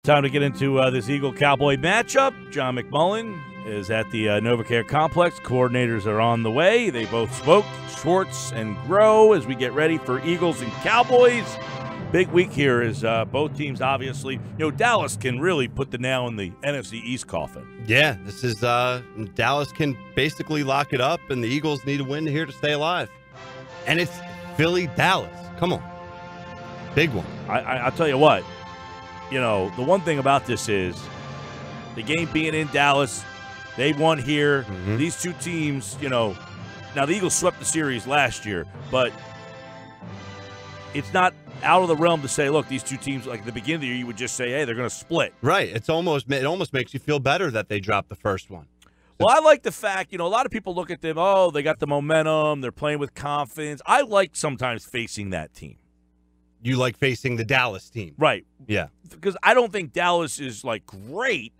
Time to get into this Eagle-Cowboy matchup. John McMullen is at the NovaCare Complex. Coordinators are on the way. They both spoke, Schwartz and Groh, as we get ready for Eagles and Cowboys. Big week here is both teams, obviously. You know, Dallas can really put the nail in the NFC East coffin. Yeah, this is Dallas can basically lock it up, and the Eagles need a win here to stay alive. And it's Philly-Dallas. Come on. Big one. I'll tell you what. You know, the one thing about this is the game being in Dallas, they won here. Mm-hmm. These two teams, you know, now the Eagles swept the series last year, but it's not out of the realm to say, look, these two teams, like at the beginning of the year, you would just say, hey, they're going to split. Right. It almost makes you feel better that they dropped the first one. Well, I like the fact, you know, a lot of people look at them, oh, they got the momentum, they're playing with confidence. I like sometimes facing that team. You like facing the Dallas team. Right. Yeah. Because I don't think Dallas is, like, great.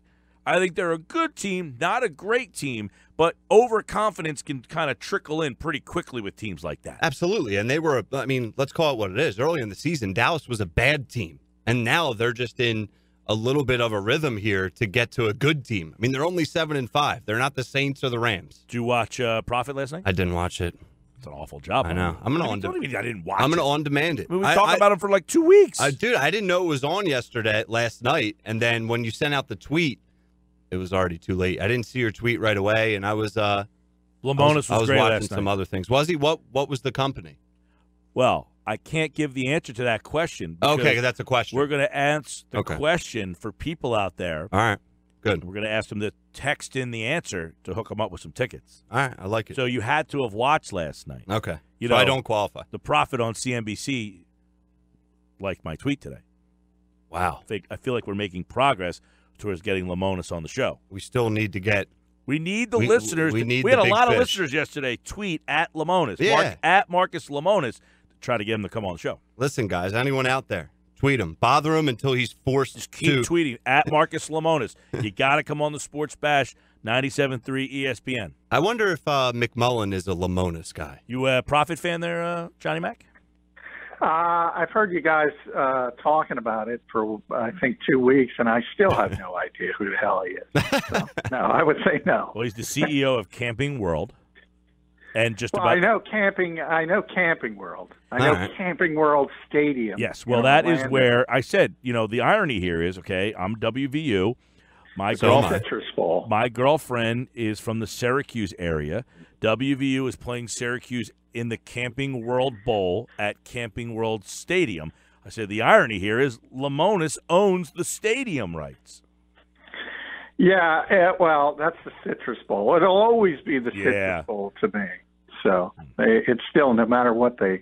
I think they're a good team, not a great team, but overconfidence can kind of trickle in pretty quickly with teams like that. Absolutely. And they were, let's call it what it is. Early in the season, Dallas was a bad team. And now they're just in a little bit of a rhythm here to get to a good team. I mean, they're only 7-5. They're not the Saints or the Rams. Did you watch Profit last night? I didn't watch it. It's an awful job. I know. I didn't watch it. I'm going to on-demand it. We talked about it for like 2 weeks. Dude, I didn't know it was on last night. And then when you sent out the tweet, it was already too late. I didn't see your tweet right away, and I was Lamonis was I was great watching last some night. other things. Was he? What was the company? Well, I can't give the answer to that question. Okay, that's a question. We're going to answer the question for people out there. All right, good. We're going to ask them to text in the answer to hook them up with some tickets. All right, I like it. So you had to have watched last night. Okay. You so know, I don't qualify. The Prophet on CNBC liked my tweet today. Wow. I feel like we're making progress towards getting Lamonis on the show. We still need to get. We need the listeners. We had a lot fish. of listeners yesterday tweet at Lamonis. Yeah. At Marcus Lamonis to try to get him to come on the show. Listen, guys, anyone out there, tweet him. Bother him until he's forced Just keep tweeting at Marcus Lamonis. You got to come on the Sports Bash 97.3 ESPN. I wonder if McMullen is a Lamonis guy. You a Prophet fan there, Johnny Mac? I've heard you guys talking about it for, I think, 2 weeks, and I still have no idea who the hell he is. So, no, I would say no. Well, he's the CEO of Camping World. And I know Camping World. I know Camping World Stadium. Yes, well, that is where I said, you know, the irony here is, okay, I'm WVU. My girlfriend is from the Syracuse area. WVU is playing Syracuse in the Camping World Bowl at Camping World Stadium. I said the irony here is Lamonis owns the stadium rights. Yeah, well, that's the Citrus Bowl. It'll always be the Citrus Bowl to me. So it's still, no matter what they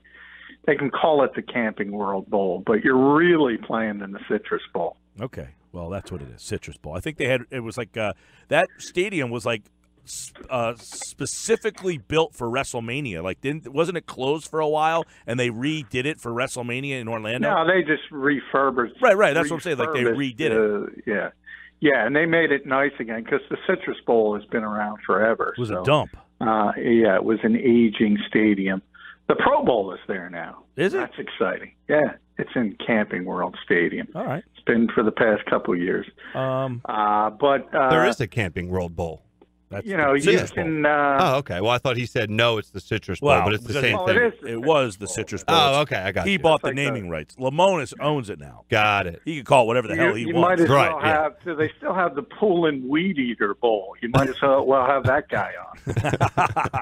can call it the Camping World Bowl, but you're really playing in the Citrus Bowl. Okay, well, that's what it is, Citrus Bowl. I think it was like that stadium was like specifically built for WrestleMania. Like, wasn't it closed for a while and they redid it for WrestleMania in Orlando? No, they just refurbished. Right. That's what I'm saying. Like they redid it. Yeah, and they made it nice again because the Citrus Bowl has been around forever. It was a dump. It was an aging stadium. The Pro Bowl is there now. Is it? That's exciting. Yeah, it's in Camping World Stadium. All right. It's been for the past couple of years. But there is a Camping World Bowl. That's you can. Okay. Well, I thought he said no. It's the Citrus Bowl, but it's the same thing. It was the Citrus Bowl. Oh, okay. I got He you. bought the naming rights. Lamonis owns it now. Got it. He can call it whatever the hell he you wants. Might as well have. Do they still have the Pool and Weed Eater Bowl? You might as well have that guy on.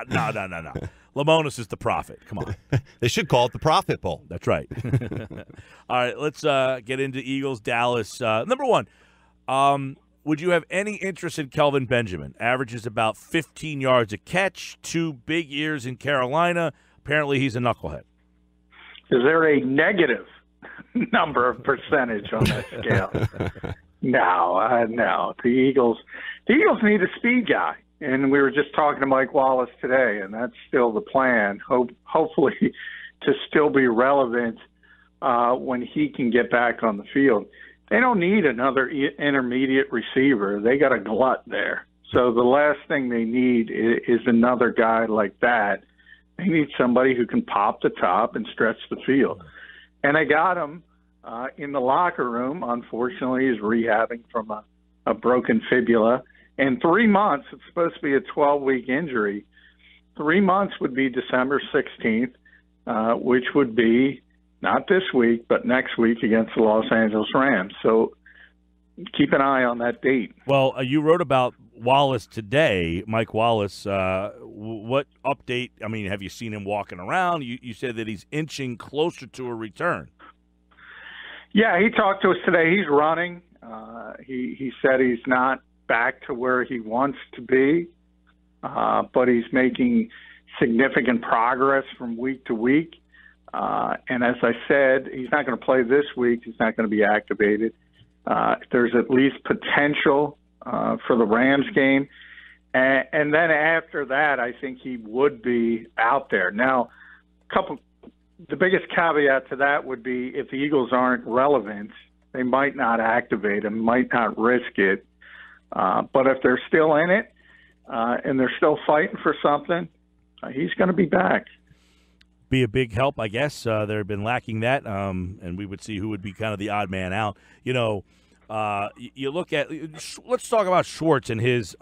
No. Lamonis is the Prophet. Come on. They should call it the Prophet Bowl. That's right. All right, let's get into Eagles Dallas. Number one. Would you have any interest in Kelvin Benjamin? Averages about 15 yards a catch, 2 big years in Carolina. Apparently he's a knucklehead. Is there a negative number of percentage on that scale? No. The Eagles need a speed guy. And we were just talking to Mike Wallace today, and that's still the plan, hopefully to still be relevant when he can get back on the field. They don't need another intermediate receiver. They got a glut there. So the last thing they need is another guy like that. They need somebody who can pop the top and stretch the field. And they got him in the locker room. Unfortunately, he's rehabbing from a broken fibula. And 3 months, it's supposed to be a 12-week injury. 3 months would be December 16th, which would be not this week, but next week against the Los Angeles Rams. So keep an eye on that date. Well, you wrote about Wallace today, Mike Wallace. What update? I mean, have you seen him walking around? You said that he's inching closer to a return. Yeah, he talked to us today. He's running. He said he's not back to where he wants to be, but he's making significant progress from week to week. And as I said, he's not going to play this week. He's not going to be activated. There's at least potential for the Rams game. And then after that, I think he would be out there. Now, the biggest caveat to that would be if the Eagles aren't relevant, they might not activate him, might not risk it. But if they're still in it and they're still fighting for something, he's going to be back. Be a big help, I guess. They've been lacking that, and we would see who would be kind of the odd man out. You know, you look at – let's talk about Schwartz and his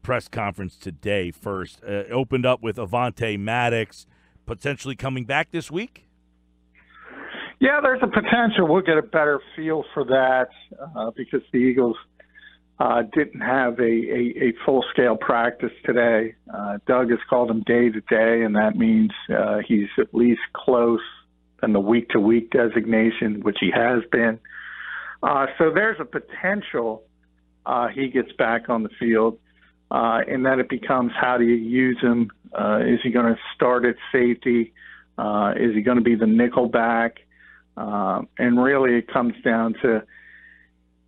press conference today first. Opened up with Avonte Maddox potentially coming back this week? Yeah, there's a potential. We'll get a better feel for that because the Eagles didn't have a full-scale practice today. Doug has called him day-to-day, and that means he's at least close in the week-to-week designation, which he has been. So there's a potential he gets back on the field, and then it becomes how do you use him? Is he going to start at safety? Is he going to be the nickel back? And really it comes down to,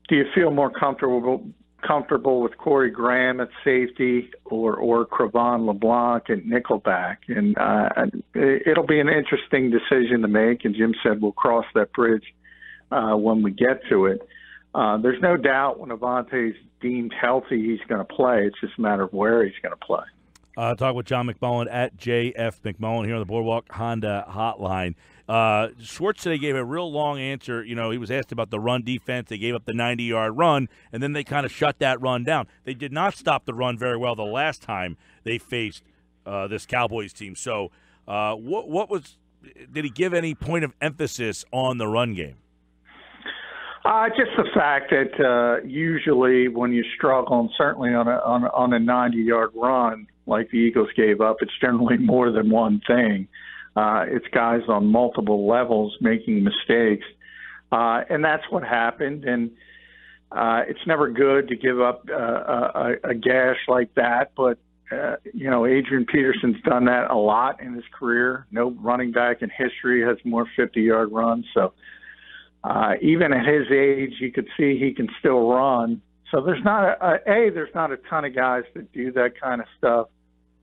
do you feel more comfortable with Corey Graham at safety or Cravon LeBlanc at nickelback? And it'll be an interesting decision to make, and Jim said we'll cross that bridge when we get to it. There's no doubt when Avonte's deemed healthy, he's going to play. It's just a matter of where he's going to play. Talk with John McMullen at JF McMullen here on the Boardwalk Honda Hotline. Schwartz today gave a real long answer. You know, he was asked about the run defense. They gave up the 90-yard run, and then they kind of shut that run down. They did not stop the run very well the last time they faced this Cowboys team. So did he give any point of emphasis on the run game? Just the fact that usually when you struggle, and certainly on a 90-yard run like the Eagles gave up, it's generally more than one thing. It's guys on multiple levels making mistakes, and that's what happened. And it's never good to give up a gash like that, but Adrian Peterson's done that a lot in his career. No running back in history has more 50-yard runs, so even at his age, you could see he can still run. So there's not there's not a ton of guys that do that kind of stuff.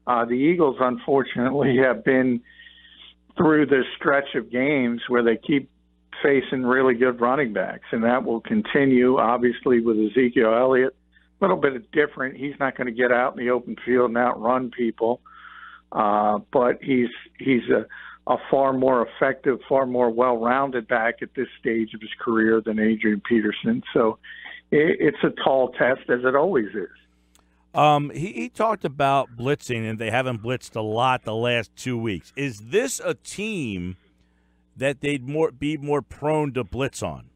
The Eagles, unfortunately, have been through this stretch of games where they keep facing really good running backs, and that will continue, obviously, with Ezekiel Elliott. A little bit different. He's not going to get out in the open field and outrun people, but he's a far more effective, far more well-rounded back at this stage of his career than Adrian Peterson. So it's a tall test, as it always is. He talked about blitzing, and they haven't blitzed a lot the last 2 weeks. Is this a team that they'd be more prone to blitz on?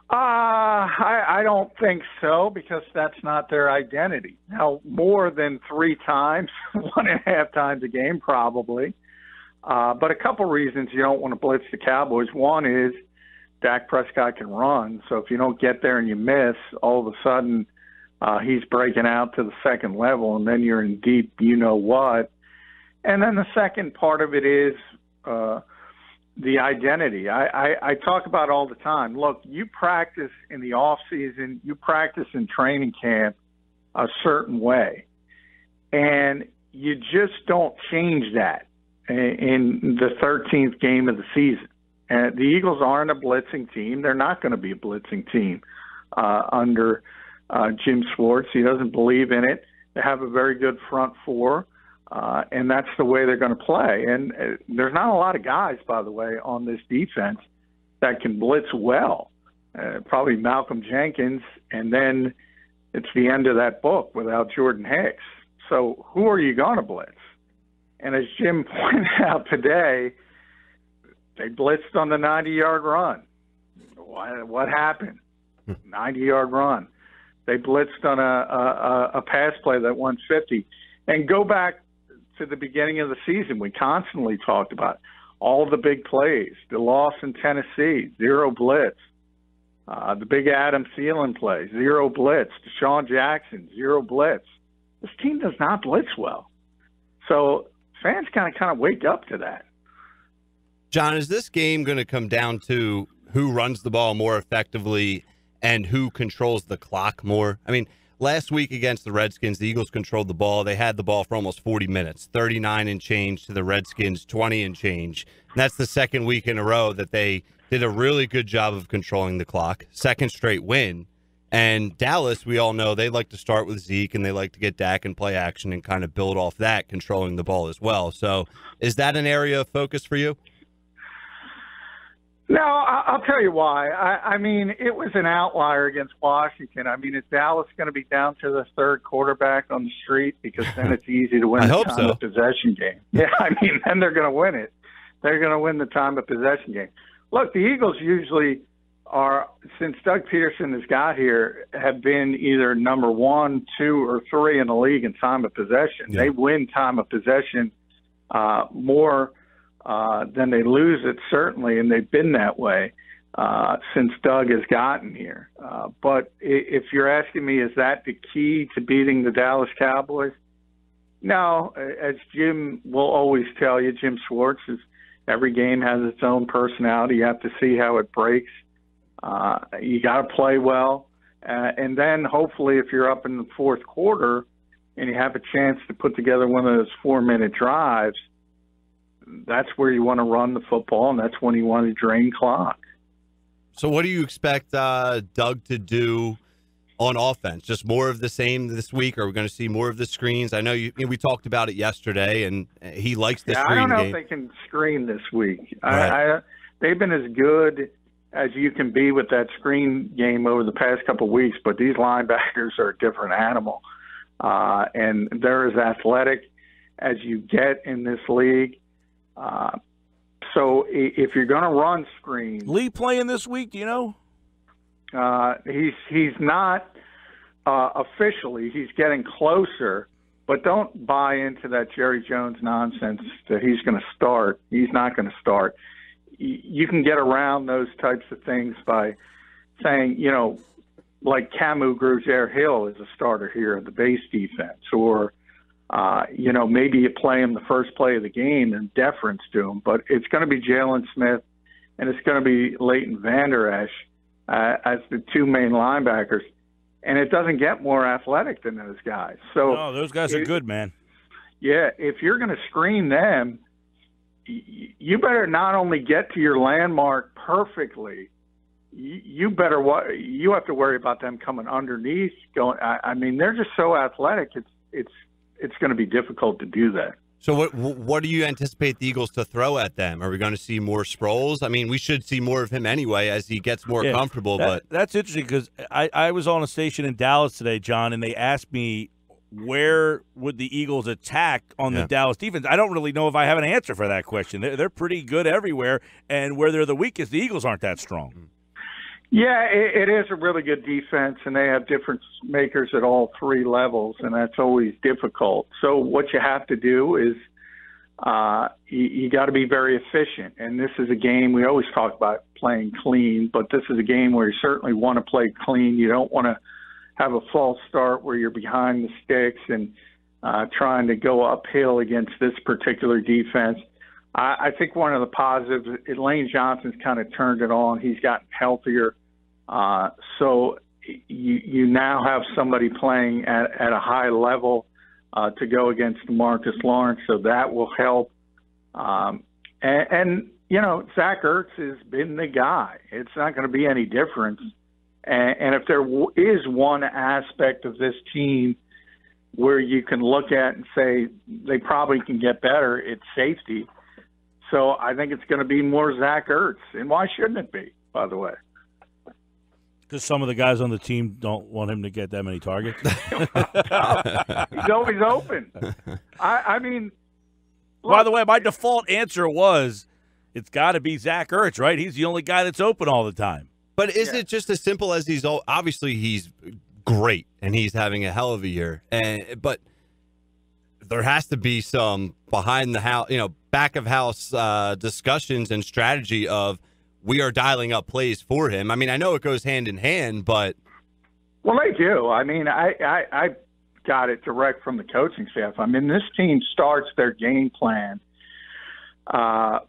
I don't think so, because that's not their identity. Now, more than 3 times, 1.5 times a game probably. But a couple reasons you don't want to blitz the Cowboys. One is Dak Prescott can run, so if you don't get there and you miss, all of a sudden he's breaking out to the second level, and then you're in deep you-know-what. And then the second part of it is the identity. I talk about all the time. Look, you practice in the off season, you practice in training camp a certain way, and you just don't change that in the 13th game of the season. And the Eagles aren't a blitzing team. They're not going to be a blitzing team under Jim Schwartz. He doesn't believe in it. They have a very good front four. and that's the way they're going to play. And there's not a lot of guys, by the way, on this defense that can blitz well. Probably Malcolm Jenkins, and then it's the end of that book without Jordan Hicks. So who are you going to blitz? And as Jim pointed out today, they blitzed on the 90-yard run. What happened? 90-yard run. They blitzed on a pass play that won 50. And go back to the beginning of the season. We constantly talked about all the big plays. The loss in Tennessee, 0 blitz. The big Adam Thielen play, 0 blitz. Deshaun Jackson, 0 blitz. This team does not blitz well. So fans kind of wake up to that. John, is this game going to come down to who runs the ball more effectively and who controls the clock more? I mean, last week against the Redskins, the Eagles controlled the ball. They had the ball for almost 40 minutes, 39 and change to the Redskins, 20 and change. And that's the second week in a row that they did a really good job of controlling the clock. Second straight win. And Dallas, we all know, they like to start with Zeke and they like to get Dak and play action and kind of build off that, controlling the ball as well. So is that an area of focus for you? No, I'll tell you why. I mean, it was an outlier against Washington. I mean, is Dallas going to be down to the third quarterback on the street? Because then it's easy to win the time of possession game. Yeah, I mean, then they're going to win it. They're going to win the time of possession game. Look, the Eagles usually are, since Doug Peterson has got here, have been either number 1, 2, or 3 in the league in time of possession. Yeah. They win time of possession more than they lose it, certainly, and they've been that way since Doug has gotten here. But if you're asking me, is that the key to beating the Dallas Cowboys? No, as Jim will always tell you, Jim Schwartz, is every game has its own personality. You have to see how it breaks. You got to play well. And then hopefully if you're up in the fourth quarter and you have a chance to put together one of those 4-minute drives, that's where you want to run the football, and that's when you want to drain clock. So what do you expect Doug to do on offense? Just more of the same this week? Are we going to see more of the screens? I know we talked about it yesterday, and he likes the screen game. I don't know if they can screen this week. Right. They've been as good as you can be with that screen game over the past couple of weeks, but these linebackers are a different animal. And they're as athletic as you get in this league. So if you're going to run screens, Lee playing this week, do you know? He's not officially. He's getting closer, but don't buy into that Jerry Jones nonsense that he's going to start. He's not going to start. You can get around those types of things by saying, like Camu Grugier-Hill is a starter here in the base defense, or maybe you play him the first play of the game in deference to him, but it's going to be Jalen Smith and it's going to be Leighton Vander Esch as the 2 main linebackers, and it doesn't get more athletic than those guys. So no, those guys are good, man. Yeah, if you're going to screen them, you better not only get to your landmark perfectly, you have to worry about them coming underneath. I mean, they're just so athletic. It's going to be difficult to do that. So what do you anticipate the Eagles to throw at them? Are we going to see more Sproles? I mean, we should see more of him anyway as he gets more comfortable. But that's interesting because I was on a station in Dallas today, John, and they asked me where would the Eagles attack on the Dallas defense. I don't really know if I have an answer for that question. They're pretty good everywhere, and where they're the weakest, the Eagles aren't that strong. Yeah, it is a really good defense, and they have difference makers at all 3 levels, and that's always difficult. So what you have to do is you got to be very efficient, and this is a game we always talk about playing clean, but this is a game where you certainly want to play clean. You don't want to have a false start where you're behind the sticks and trying to go uphill against this particular defense. I think one of the positives, Lane Johnson's kind of turned it on. He's gotten healthier. So you now have somebody playing at a high level to go against Marcus Lawrence, so that will help. And Zach Ertz has been the guy. It's not going to be any difference. And if there is one aspect of this team where you can look at and say they probably can get better, it's safety. So I think it's going to be more Zach Ertz. And why shouldn't it be, by the way? Because some of the guys on the team don't want him to get that many targets. He's always open. I mean, look, by the way, my default answer was it's got to be Zach Ertz, right? He's the only guy that's open all the time. But is it just as simple as obviously he's great and he's having a hell of a year, but there has to be some behind the house, back of house discussions and strategy of we are dialing up plays for him. I mean, I know it goes hand in hand, but well, they do. I mean, I got it direct from the coaching staff. I mean, this team starts their game plan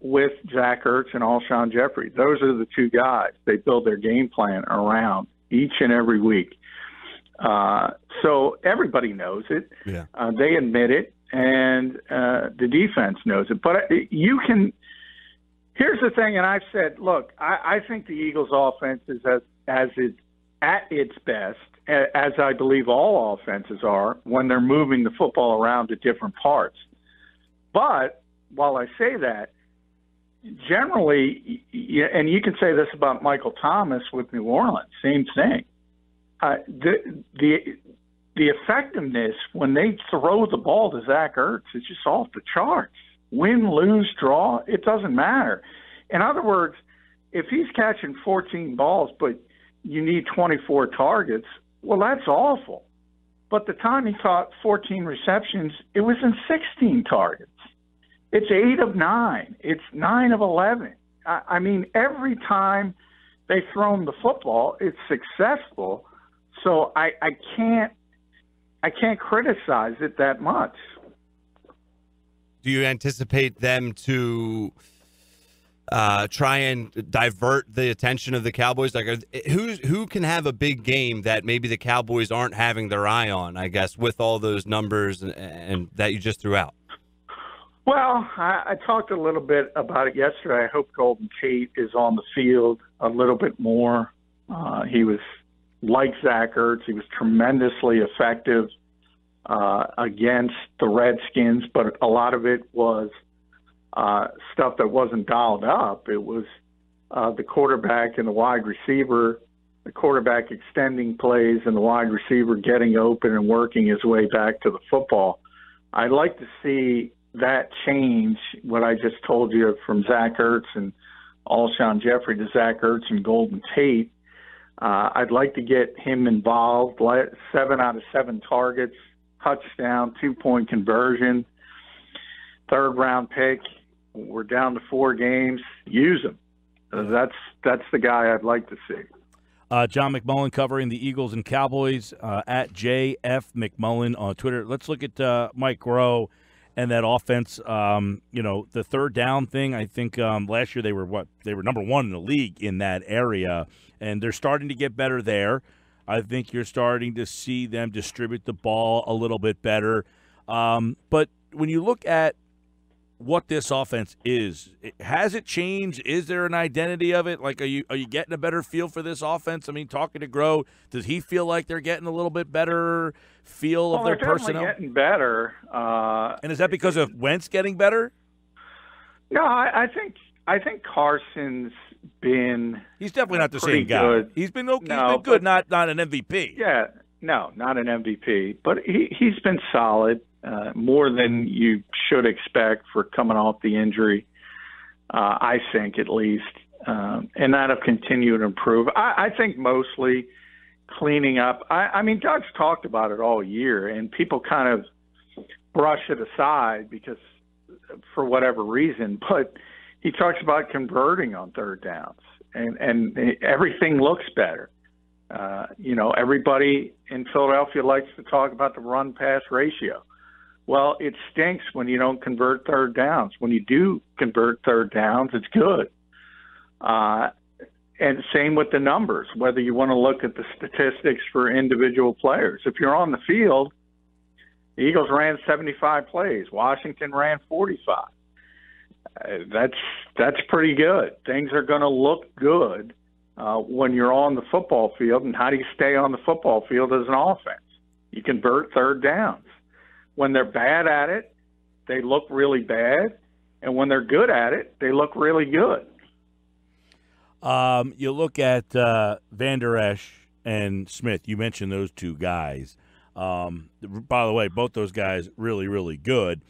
with Zach Ertz and Alshon Jeffrey. Those are the two guys they build their game plan around each and every week. So everybody knows it. Yeah. They admit it, and the defense knows it. But you can – here's the thing, and I've said, look, I think the Eagles' offense is at its best, as I believe all offenses are, when they're moving the football around to different parts. But while I say that, generally, and you can say this about Michael Thomas with New Orleans, same thing. The effectiveness when they throw the ball to Zach Ertz is just off the charts. Win, lose, draw, it doesn't matter. In other words, if he's catching 14 balls but you need 24 targets, well, that's awful. But the time he caught 14 receptions, it was in 16 targets. It's 8 of 9. It's 9 of 11. I mean, every time they throw him the football, it's successful. So I can't criticize it that much. Do you anticipate them to try and divert the attention of the Cowboys? Like, who can have a big game that maybe the Cowboys aren't having their eye on, I guess, with all those numbers and that you just threw out? Well, I talked a little bit about it yesterday. I hope Golden Tate is on the field a little bit more. He was, like Zach Ertz, he was tremendously effective against the Redskins, but a lot of it was stuff that wasn't dialed up. It was the quarterback and the wide receiver, the quarterback extending plays and the wide receiver getting open and working his way back to the football. I'd like to see that change, what I just told you, from Zach Ertz and Alshon Jeffrey to Zach Ertz and Golden Tate. I'd like to get him involved. 7 out of 7 targets, touchdown, 2-point conversion, 3rd-round pick. We're down to 4 games. Use him. That's the guy I'd like to see. John McMullen covering the Eagles and Cowboys at JF McMullen on Twitter. Let's look at Mike Rowe and that offense. The 3rd down thing, I think last year they were number 1 in the league in that area, and they're starting to get better there. I think you're starting to see them distribute the ball a little bit better. But when you look at what this offense is, has it changed? Is there an identity of it? Like, are you getting a better feel for this offense? I mean, talking to Groh, does he feel like they're getting a little bit better feel of their personnel? They're getting better. And is that because of Wentz getting better? No, I think Carson's been. He's definitely not the same guy. Good. He's been okay. He's been good, not an MVP. Yeah, no, not an MVP, but he's been solid. More than you should expect for coming off the injury, I think, at least. And that'll continue to improve. I think mostly cleaning up. I mean, Doug's talked about it all year, and people kind of brush it aside because for whatever reason. But he talks about converting on 3rd downs, and everything looks better. Everybody in Philadelphia likes to talk about the run-pass ratio. Well, it stinks when you don't convert 3rd downs. When you do convert 3rd downs, it's good. And same with the numbers, whether you want to look at the statistics for individual players. If you're on the field, the Eagles ran 75 plays. Washington ran 45. That's pretty good. Things are going to look good when you're on the football field. And how do you stay on the football field as an offense? You convert 3rd downs. when they're bad at it, they look really bad. And when they're good at it, they look really good. You look at Van Der Esch and Smith. You mentioned those two guys. By the way, both those guys really, really good.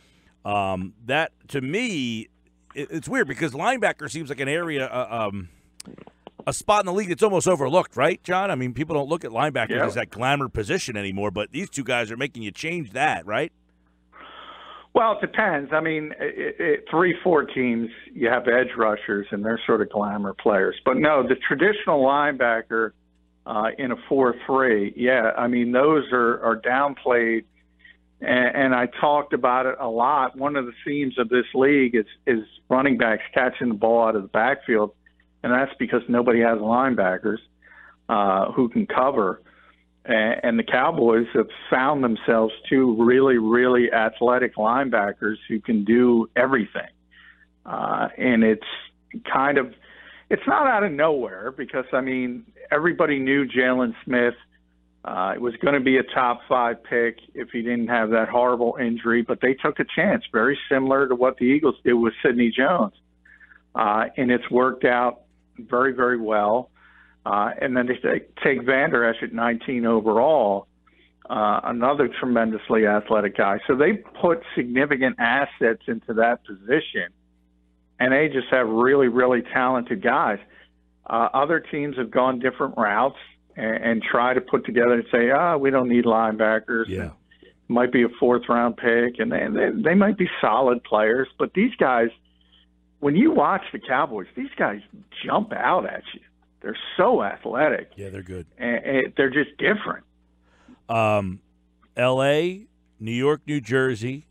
That, to me, it's weird because linebacker seems like an area, a spot in the league that's almost overlooked, right, John? I mean, people don't look at linebackers as that glamour position anymore, but these two guys are making you change that, right? Well, it depends. I mean, 3-4 teams, you have edge rushers, and they're sort of glamour players. But no, the traditional linebacker in a 4-3, yeah, I mean, those are downplayed. And I talked about it a lot. One of the themes of this league is running backs catching the ball out of the backfield, and that's because nobody has linebackers who can cover. And the Cowboys have found themselves two really, really athletic linebackers who can do everything. And it's not out of nowhere because, I mean, everybody knew Jalen Smith was going to be a top 5 pick if he didn't have that horrible injury, but they took a chance, very similar to what the Eagles did with Sidney Jones. And it's worked out very, very well. And then they take Van Der Esch at 19 overall, another tremendously athletic guy. So they put significant assets into that position, and they just have really, really talented guys. Other teams have gone different routes and try to put together and say, we don't need linebackers. Yeah. It might be a 4th-round pick, and they might be solid players. But these guys, when you watch the Cowboys, these guys jump out at you. They're so athletic. Yeah, they're good. And they're just different. L.A., New York, New Jersey,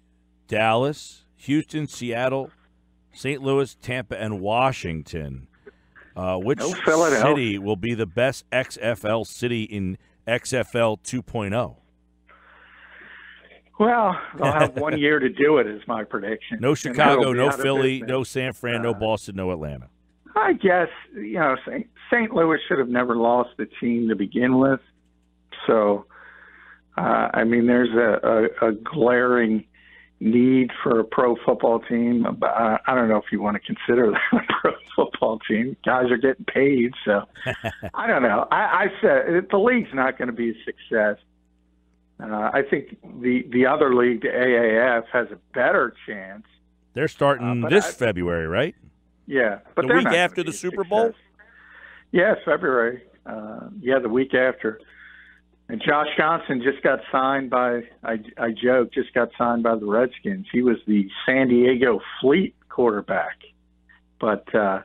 Dallas, Houston, Seattle, St. Louis, Tampa, and Washington. Which city will be the best XFL city in XFL 2.0? Well, they'll have 1 year to do it, is my prediction. No Chicago, no Philly, no San Fran, no Boston, no Atlanta. I guess, St. Louis should have never lost the team to begin with. So, I mean, there's a glaring need for a pro football team. I don't know if you want to consider that a pro football team. Guys are getting paid, so I don't know. I said the league's not going to be a success. I think the other league, the AAF, has a better chance. They're starting February, right? Yeah, but the week after the Super Bowl. Yeah, February. The week after. And Josh Johnson just got signed by, I joke, just got signed by the Redskins. He was the San Diego Fleet quarterback. But the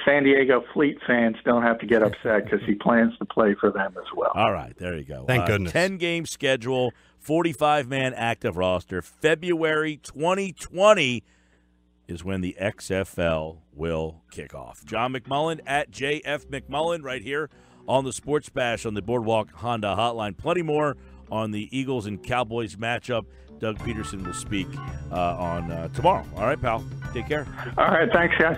San Diego Fleet fans don't have to get upset because he plans to play for them as well. All right, there you go. Thank goodness. 10-game schedule, 45-man active roster. February 2020 is when the XFL will kick off. John McMullen at JF McMullen right here on the Sports Bash on the Boardwalk Honda Hotline. Plenty more on the Eagles and Cowboys matchup. Doug Peterson will speak on tomorrow. All right, pal. Take care. All right. Thanks, guys.